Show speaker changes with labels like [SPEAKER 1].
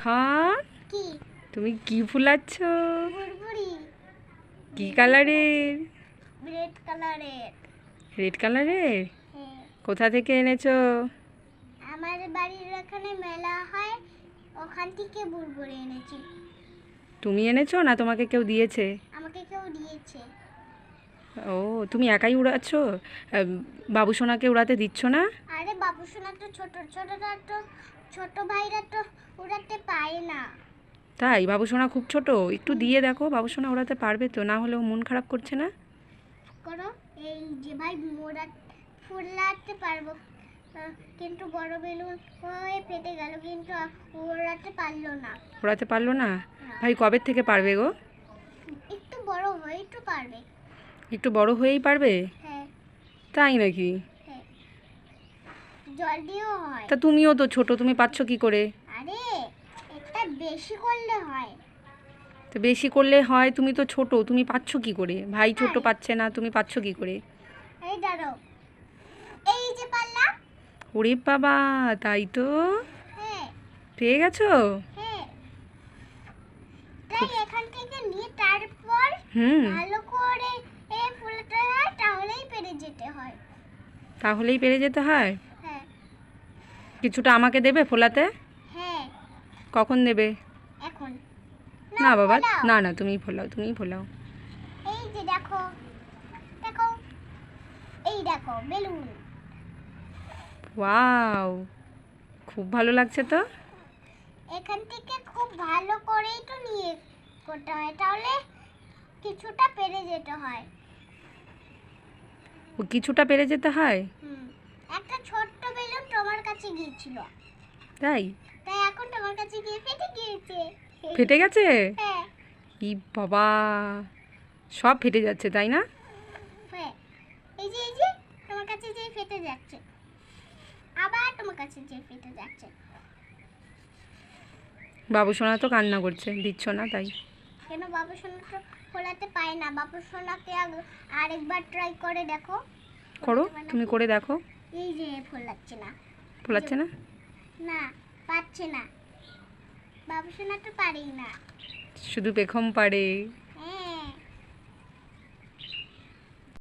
[SPEAKER 1] খান,
[SPEAKER 2] কি?
[SPEAKER 1] তুমি কি ফুলাচ্ছ?
[SPEAKER 2] বুড়বুড়ি।
[SPEAKER 1] কি কালারের?
[SPEAKER 2] রেড কালারের।
[SPEAKER 1] রেড কালারের?
[SPEAKER 2] হ্যাঁ,
[SPEAKER 1] কোথা থেকে এনেছো?
[SPEAKER 2] আমার বাড়ির ওখানে মেলা হয়, ওখান থেকে বুড়বুড়ি এনেছি।
[SPEAKER 1] তুমি এনেছো না তোমাকে কেউ দিয়েছে?
[SPEAKER 2] আমাকে কেউ দিয়েছে।
[SPEAKER 1] ও, তুমি একাই উড়াচ্ছ? বাবুসোনাকে উড়াতে দিচ্ছ না?
[SPEAKER 2] আরে বাবু সোনা তো ছোটটা তো, ছোট ভাইরা তো উড়াতে পারে না।
[SPEAKER 1] তাই? বাবুসোনা খুব ছোট, একটু দিয়ে দেখো বাবুসোনা উড়াতে পারবে তো, না হলেও মন খারাপ করছে না?
[SPEAKER 2] করো, এই যে ভাই মোড়া ফুলাতে পারবো, কিন্তু বড় বেলুন হয়ে ফেটে গেল, কিন্তু ওড়াতে পারলো না।
[SPEAKER 1] উড়াতে পারলো না? ভাই কবে থেকে পারবে গো?
[SPEAKER 2] একটু বড় হয়ে একটু পারবে।
[SPEAKER 1] একটু বড় হয়েই পারবে?
[SPEAKER 2] হ্যাঁ।
[SPEAKER 1] তাই নাকি?
[SPEAKER 2] হ্যাঁ, জলদিও হয়।
[SPEAKER 1] তা তুমিও তো ছোট, তুমি পাচ্ছ কি করে?
[SPEAKER 2] আরে এটা বেশি করলে হয়।
[SPEAKER 1] তো বেশি করলে হয়, তুমি তো ছোট, তুমি পাচ্ছ কি করে? ভাই ছোট
[SPEAKER 2] আরে,
[SPEAKER 1] পাচ্ছে না, তুমি পাচ্ছ কি করে?
[SPEAKER 2] এই দাঁড়াও, এই যে পারলাম।
[SPEAKER 1] ওরে বাবা, তাই তো?
[SPEAKER 2] হ্যাঁ।
[SPEAKER 1] পেয়ে গেছো?
[SPEAKER 2] হ্যাঁ, তাই এখান থেকে নিয়ে তারপর
[SPEAKER 1] হুম।
[SPEAKER 2] ভালো করে ফুলতে হয়, তাহলেই পেরে যেতে হয়।
[SPEAKER 1] তাহলেই পেরে যেতে হয়?
[SPEAKER 2] হ্যাঁ।
[SPEAKER 1] কিছুটা আমাকে দেবে ফোলাতে?
[SPEAKER 2] হ্যাঁ,
[SPEAKER 1] কখন দেবে?
[SPEAKER 2] এখন
[SPEAKER 1] না বাবা,
[SPEAKER 2] ফোলাও।
[SPEAKER 1] না না, তুমিই ফোলাও, তুমিই ফোলাও।
[SPEAKER 2] এই যে দেখো, দেখো, এই দেখো বেলুন।
[SPEAKER 1] ওয়াও, খুব ভালো লাগছে তো।
[SPEAKER 2] এখান থেকে খুব ভালো করেই তো নিয়ে করতে হয়, তাহলে কিছুটা পেরে যেতে হয়।
[SPEAKER 1] ও, কিছুটা পেরে যেতে হয়?
[SPEAKER 2] হুম, একটা ছোট্ট বেলুন তোমার কাছে গিয়েছিল,
[SPEAKER 1] তাই?
[SPEAKER 2] তাই এখন তোমার কাছে গিয়ে ফেটে গিয়েছে।
[SPEAKER 1] ফেটে গেছে?
[SPEAKER 2] হ্যাঁ।
[SPEAKER 1] ই বাবা, সব ফেটে যাচ্ছে তাই না?
[SPEAKER 2] হ্যাঁ, এই যে তোমার কাছে যে ফেটে যাচ্ছে, আবার তোমার কাছে যে ফেটে যাচ্ছে।
[SPEAKER 1] বাবু সোনা তো কান্না করছে, দিচ্ছ না তাই।
[SPEAKER 2] কেন? বাবু সোনা তো ফোলাতে পায় না। বাবু সোনাকে আরেকবার ট্রাই করে দেখো।
[SPEAKER 1] করো,
[SPEAKER 2] ফোলাতে পারে
[SPEAKER 1] তুমি
[SPEAKER 2] নাকি?
[SPEAKER 1] করে দেখো।
[SPEAKER 2] এই যে ফোলাচ্ছে না।
[SPEAKER 1] ফোলাচ্ছে না?
[SPEAKER 2] না, পারছে না। বাবু সোনা তো পারেই না।
[SPEAKER 1] শুধু পেখম পারে।